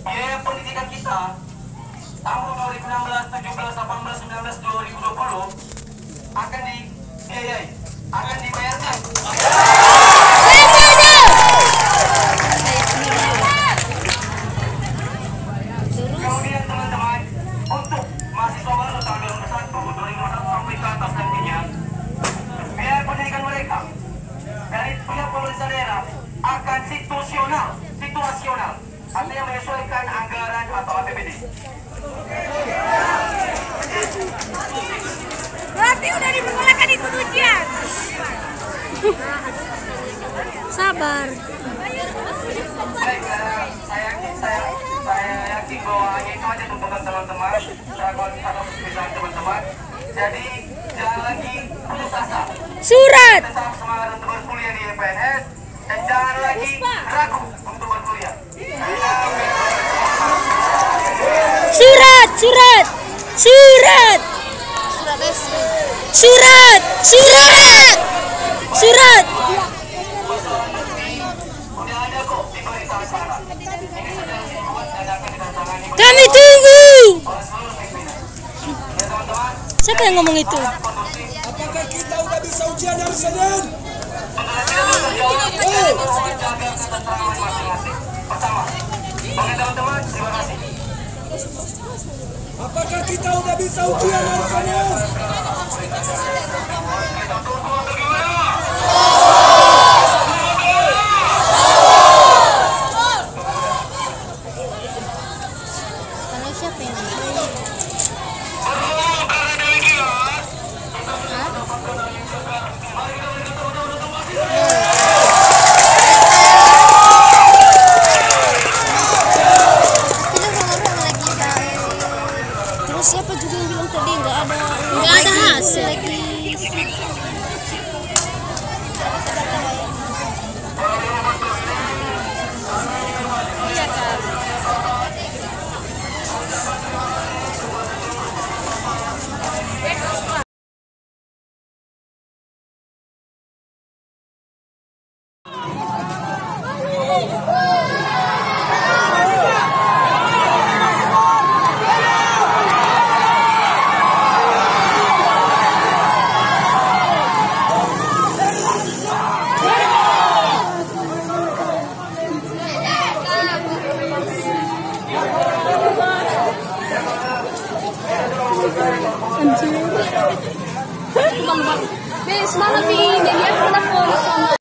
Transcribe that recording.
biaya pendidikan kita tahun 2016, 17, 18, 19, 2020 akan dibiayai, akan dibayarkan. Kemudian teman-teman, untuk mahasiswa baru tahun 2021, 2021 sampai ke atas nantinya, biaya pendidikan mereka dari pihak pemerintah daerah akan situasional, artinya menyesuaikan anggaran atau APBD. Berarti udah diperbolehkan ikut ujian. Sabar. Baik, saya yakin bahwa hanya itu aja tuntutan teman-teman. Saya kalau bisa teman-teman. Jadi jangan lagi putus asa. Surat. Tetap semangat untuk berkuliah di EPNS dan jangan lagi ragu untuk berkuliah. Surat. Udah ada kok di berita acara. Ini sudah dibuat dan akan ditandatangani Kami tunggu. oleh seluruh pimpinan. Ya teman-teman. Siapa yang ngomong itu? Apakah kita udah bisa ujian hari Senin? Jaga ketentraman masing-masing. Pertama, oke teman-teman, terima kasih. Apakah kita udah bisa ujian hari Senin? Kalau siapa yang siapa juga yang bilang tadi nggak ada hasil lagi. Iya kan. Bes, mana pin? Dia pernah follow sama.